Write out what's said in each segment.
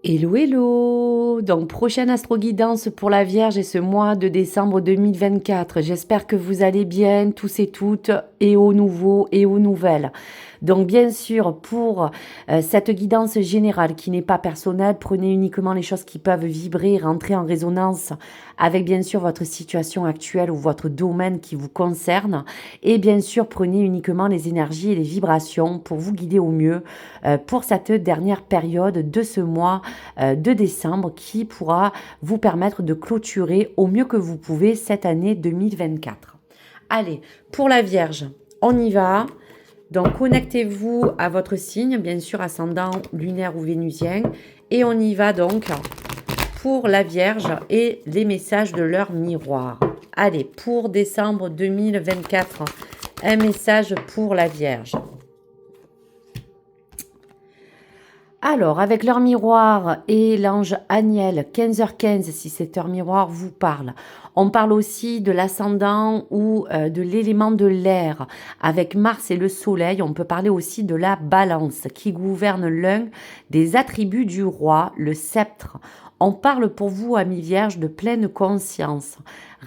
Hello, hello! Donc, prochaine astro-guidance pour la Vierge et ce mois de décembre 2024. J'espère que vous allez bien, tous et toutes, et aux nouveaux et aux nouvelles. Donc, bien sûr, pour cette guidance générale qui n'est pas personnelle, prenez uniquement les choses qui peuvent vibrer, rentrer en résonance avec, bien sûr, votre situation actuelle ou votre domaine qui vous concerne. Et bien sûr, prenez uniquement les énergies et les vibrations pour vous guider au mieux pour cette dernière période de ce mois de décembre qui pourra vous permettre de clôturer au mieux que vous pouvez cette année 2024. Allez, pour la Vierge, on y va. Donc, connectez-vous à votre signe, bien sûr, ascendant, lunaire ou vénusien. Et on y va donc pour la Vierge et les messages de leur miroir. Allez, pour décembre 2024, un message pour la Vierge. Alors, avec leur miroir et l'ange Aniel, 15h15, si cet heure miroir vous parle. On parle aussi de l'ascendant ou de l'élément de l'air. Avec Mars et le Soleil, on peut parler aussi de la balance qui gouverne l'un des attributs du roi, le sceptre. On parle pour vous, amis vierges, de pleine conscience.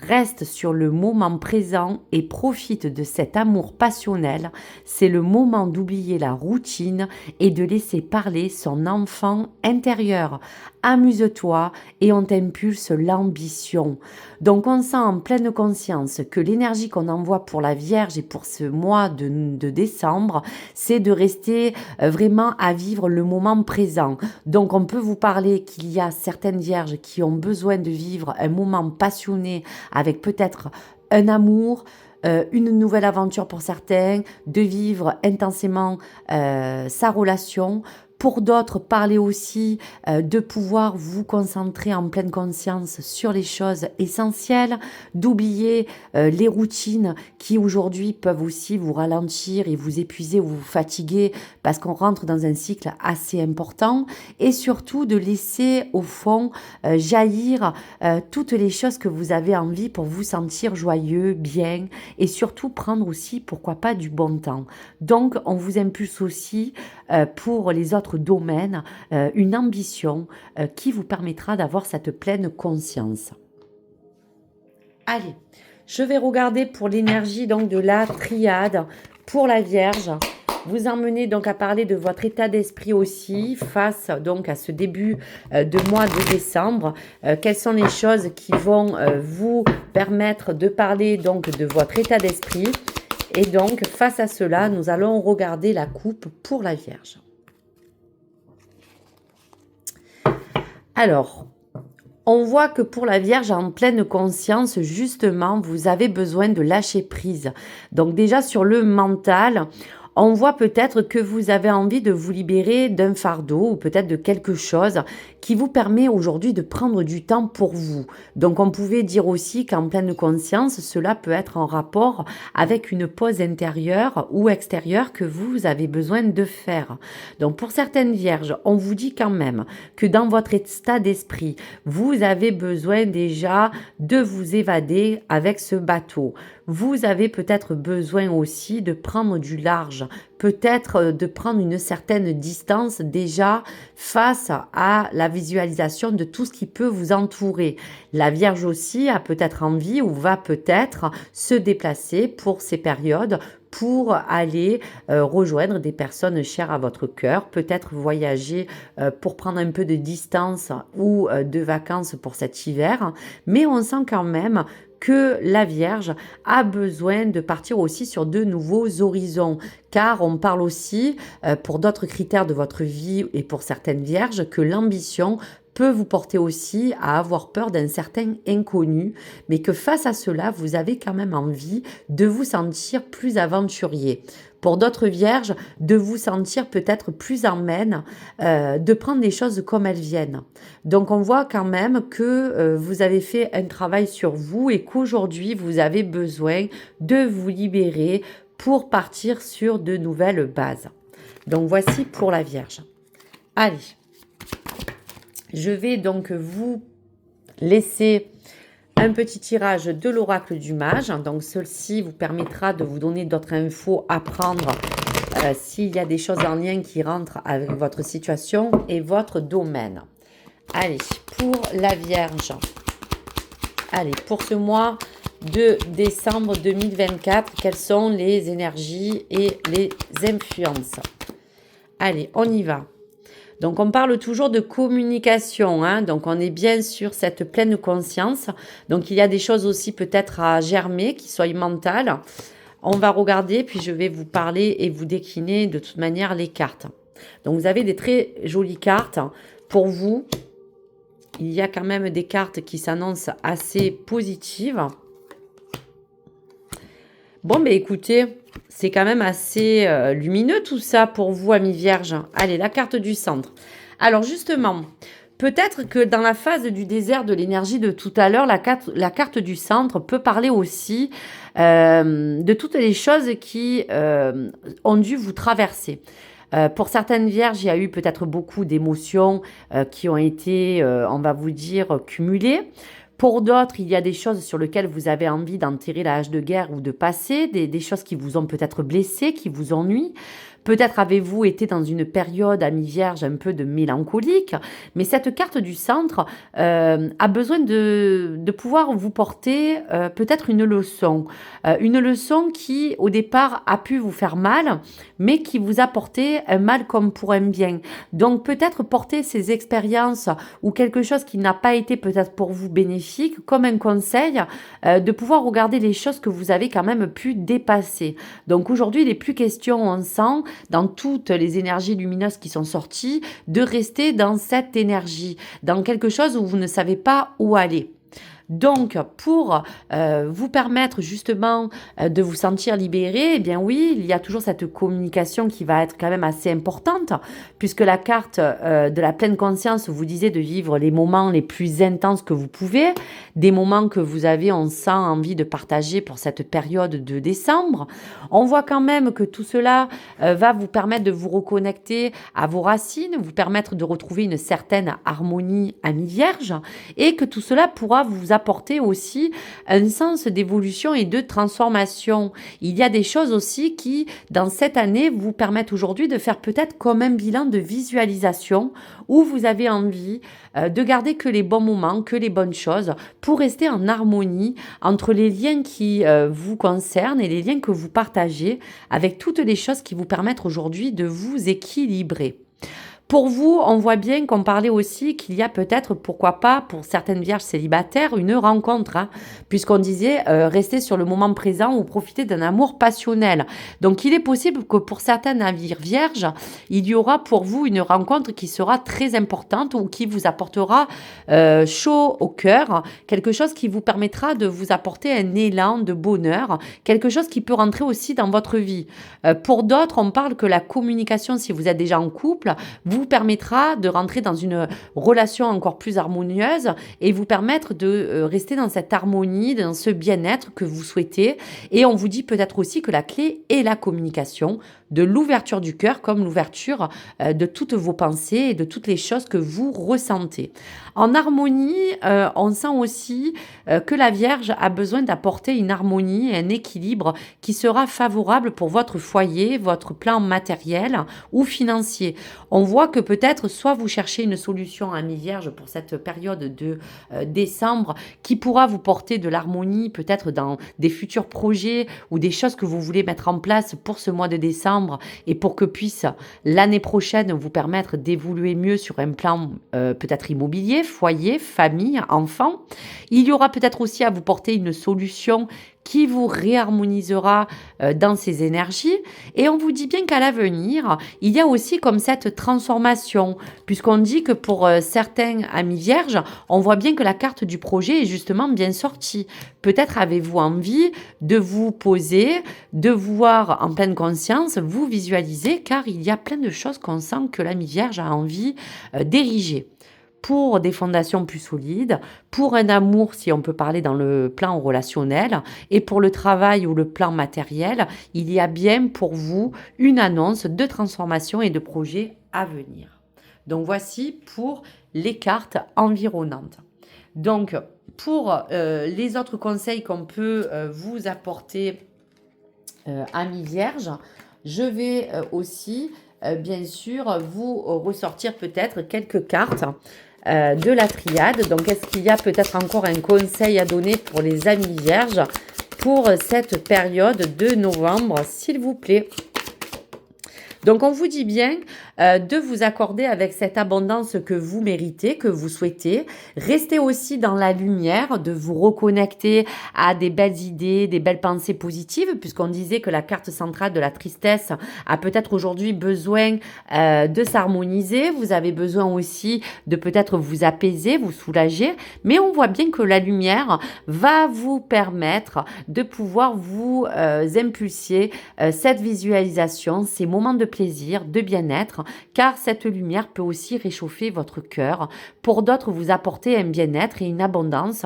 Reste sur le moment présent et profite de cet amour passionnel. C'est le moment d'oublier la routine et de laisser parler son enfant intérieur. Amuse-toi et on t'impulse l'ambition. Donc on sent en pleine conscience que l'énergie qu'on envoie pour la Vierge et pour ce mois de décembre, c'est de rester vraiment à vivre le moment présent. Donc on peut vous parler qu'il y a certaines Vierges qui ont besoin de vivre un moment passionné avec peut-être un amour, une nouvelle aventure pour certains, de vivre intensément sa relation. Pour d'autres, parler aussi de pouvoir vous concentrer en pleine conscience sur les choses essentielles, d'oublier les routines qui aujourd'hui peuvent aussi vous ralentir et vous épuiser ou vous fatiguer parce qu'on rentre dans un cycle assez important et surtout de laisser au fond jaillir toutes les choses que vous avez envie pour vous sentir joyeux, bien et surtout prendre aussi, pourquoi pas, du bon temps. Donc, on vous impulse aussi pour les autres domaines, une ambition qui vous permettra d'avoir cette pleine conscience. Allez, je vais regarder pour l'énergie donc de la triade pour la Vierge. Vous emmenez donc à parler de votre état d'esprit aussi face donc à ce début de mois de décembre. Quelles sont les choses qui vont vous permettre de parler donc de votre état d'esprit? Et donc face à cela, nous allons regarder la coupe pour la Vierge. Alors, on voit que pour la Vierge en pleine conscience, justement, vous avez besoin de lâcher prise. Donc déjà sur le mental, on voit peut-être que vous avez envie de vous libérer d'un fardeau ou peut-être de quelque chose qui vous permet aujourd'hui de prendre du temps pour vous. Donc on pouvait dire aussi qu'en pleine conscience, cela peut être en rapport avec une pause intérieure ou extérieure que vous avez besoin de faire. Donc pour certaines vierges, on vous dit quand même que dans votre état d'esprit, vous avez besoin déjà de vous évader avec ce bateau. Vous avez peut-être besoin aussi de prendre du large, peut-être de prendre une certaine distance déjà face à la visualisation de tout ce qui peut vous entourer. La Vierge aussi a peut-être envie ou va peut-être se déplacer pour ces périodes pour aller rejoindre des personnes chères à votre cœur, peut-être voyager pour prendre un peu de distance ou de vacances pour cet hiver, mais on sent quand même que la Vierge a besoin de partir aussi sur de nouveaux horizons, car on parle aussi, pour d'autres critères de votre vie et pour certaines Vierges, que l'ambition peut vous porter aussi à avoir peur d'un certain inconnu, mais que face à cela, vous avez quand même envie de vous sentir plus aventurier. Pour d'autres vierges, de vous sentir peut-être plus emmène, de prendre les choses comme elles viennent. Donc on voit quand même que vous avez fait un travail sur vous et qu'aujourd'hui vous avez besoin de vous libérer pour partir sur de nouvelles bases. Donc voici pour la Vierge. Allez, je vais donc vous laisser un petit tirage de l'oracle du mage. Donc ceci vous permettra de vous donner d'autres infos à prendre s'il y a des choses en lien qui rentrent avec votre situation et votre domaine. Allez, pour la Vierge. Allez, pour ce mois de décembre 2024, quelles sont les énergies et les influences? Allez, on y va. Donc, on parle toujours de communication, hein, donc on est bien sur cette pleine conscience. Donc, il y a des choses aussi peut-être à germer, qui soient mentales. On va regarder, puis je vais vous parler et vous décliner de toute manière les cartes. Donc, vous avez des très jolies cartes. Pour vous, il y a quand même des cartes qui s'annoncent assez positives. Bon, ben écoutez, c'est quand même assez lumineux tout ça pour vous, amis vierges. Allez, la carte du centre. Alors justement, peut-être que dans la phase du désert de l'énergie de tout à l'heure, la carte du centre peut parler aussi de toutes les choses qui ont dû vous traverser. Pour certaines vierges, il y a eu peut-être beaucoup d'émotions qui ont été, on va vous dire, cumulées. Pour d'autres, il y a des choses sur lesquelles vous avez envie d'en tirer la hache de guerre ou de passer, des choses qui vous ont peut-être blessé, qui vous ennuient. Peut-être avez-vous été dans une période à mi-vierge un peu de mélancolique, mais cette carte du centre a besoin de pouvoir vous porter peut-être une leçon qui au départ a pu vous faire mal, mais qui vous a porté un mal comme pour un bien. Donc peut-être porter ces expériences ou quelque chose qui n'a pas été peut-être pour vous bénéfique comme un conseil de pouvoir regarder les choses que vous avez quand même pu dépasser. Donc aujourd'hui, il n'est plus question, on sent, dans toutes les énergies lumineuses qui sont sorties, de rester dans cette énergie, dans quelque chose où vous ne savez pas où aller. Donc, pour vous permettre justement de vous sentir libéré, eh bien oui, il y a toujours cette communication qui va être quand même assez importante, puisque la carte de la pleine conscience vous disait de vivre les moments les plus intenses que vous pouvez, des moments que vous avez, on sent, envie de partager pour cette période de décembre. On voit quand même que tout cela va vous permettre de vous reconnecter à vos racines, vous permettre de retrouver une certaine harmonie à mi-vierge, et que tout cela pourra vous apporter aussi un sens d'évolution et de transformation. Il y a des choses aussi qui, dans cette année, vous permettent aujourd'hui de faire peut-être comme un bilan de visualisation où vous avez envie de garder que les bons moments, que les bonnes choses pour rester en harmonie entre les liens qui vous concernent et les liens que vous partagez avec toutes les choses qui vous permettent aujourd'hui de vous équilibrer. Pour vous, on voit bien qu'on parlait aussi qu'il y a peut-être, pourquoi pas, pour certaines vierges célibataires, une rencontre, hein, puisqu'on disait rester sur le moment présent ou profiter d'un amour passionnel. Donc, il est possible que pour certains navires vierges, il y aura pour vous une rencontre qui sera très importante ou qui vous apportera chaud au cœur, quelque chose qui vous permettra de vous apporter un élan de bonheur, quelque chose qui peut rentrer aussi dans votre vie. Pour d'autres, on parle que la communication, si vous êtes déjà en couple, vous permettra de rentrer dans une relation encore plus harmonieuse et vous permettre de rester dans cette harmonie, dans ce bien-être que vous souhaitez. Et on vous dit peut-être aussi que la clé est la communication, de l'ouverture du cœur comme l'ouverture de toutes vos pensées et de toutes les choses que vous ressentez. En harmonie, on sent aussi que la Vierge a besoin d'apporter une harmonie et un équilibre qui sera favorable pour votre foyer, votre plan matériel ou financier. On voit que peut-être soit vous cherchez une solution à mi-vierge pour cette période de décembre qui pourra vous porter de l'harmonie peut-être dans des futurs projets ou des choses que vous voulez mettre en place pour ce mois de décembre et pour que puisse l'année prochaine vous permettre d'évoluer mieux sur un plan peut-être immobilier, foyer, famille, enfant. Il y aura peut-être aussi à vous porter une solution qui vous réharmonisera dans ces énergies. Et on vous dit bien qu'à l'avenir, il y a aussi comme cette transformation, puisqu'on dit que pour certains amis vierges, on voit bien que la carte du projet est justement bien sortie. Peut-être avez-vous envie de vous poser, de voir en pleine conscience, vous visualiser, car il y a plein de choses qu'on sent que l'ami vierge a envie d'ériger. Pour des fondations plus solides, pour un amour, si on peut parler dans le plan relationnel, et pour le travail ou le plan matériel, il y a bien pour vous une annonce de transformation et de projet à venir. Donc voici pour les cartes environnantes. Donc pour les autres conseils qu'on peut vous apporter, amis vierges, je vais aussi bien sûr vous ressortir peut-être quelques cartes de la triade. Donc, est-ce qu'il y a peut-être encore un conseil à donner pour les amis vierges pour cette période de novembre, s'il vous plaît? Donc, on vous dit bien de vous accorder avec cette abondance que vous méritez, que vous souhaitez. Restez aussi dans la lumière, de vous reconnecter à des belles idées, des belles pensées positives, puisqu'on disait que la carte centrale de la tristesse a peut-être aujourd'hui besoin de s'harmoniser. Vous avez besoin aussi de peut-être vous apaiser, vous soulager. Mais on voit bien que la lumière va vous permettre de pouvoir vous impulser cette visualisation, ces moments de plaisir, de bien-être, car cette lumière peut aussi réchauffer votre cœur. Pour d'autres, vous apporter un bien-être et une abondance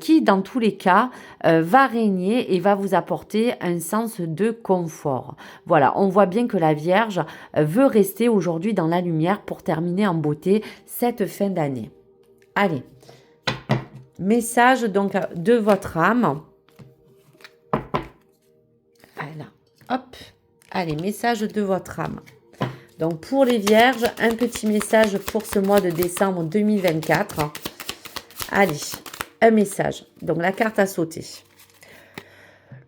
qui, dans tous les cas, va régner et va vous apporter un sens de confort. Voilà, on voit bien que la Vierge veut rester aujourd'hui dans la lumière pour terminer en beauté cette fin d'année. Allez, message donc de votre âme. Voilà, hop. Allez, message de votre âme. Donc, pour les vierges, un petit message pour ce mois de décembre 2024. Allez, un message. Donc, la carte a sauté.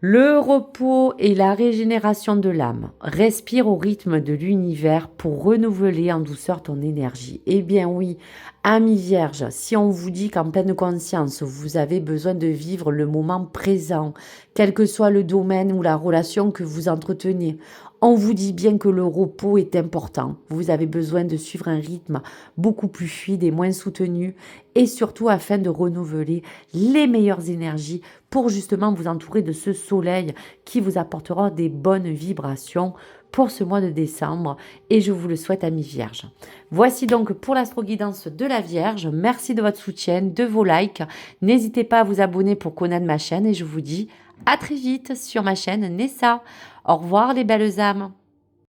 Le repos et la régénération de l'âme. Respire au rythme de l'univers pour renouveler en douceur ton énergie. Eh bien oui, amis vierges, si on vous dit qu'en pleine conscience, vous avez besoin de vivre le moment présent, quel que soit le domaine ou la relation que vous entretenez, on vous dit bien que le repos est important. Vous avez besoin de suivre un rythme beaucoup plus fluide et moins soutenu, et surtout afin de renouveler les meilleures énergies pour justement vous entourer de ce soleil qui vous apportera des bonnes vibrations pour ce mois de décembre, et je vous le souhaite, amis vierges. Voici donc pour l'astro-guidance de la Vierge. Merci de votre soutien, de vos likes. N'hésitez pas à vous abonner pour connaître ma chaîne, et je vous dis à très vite sur ma chaîne Nessa. Au revoir les belles âmes.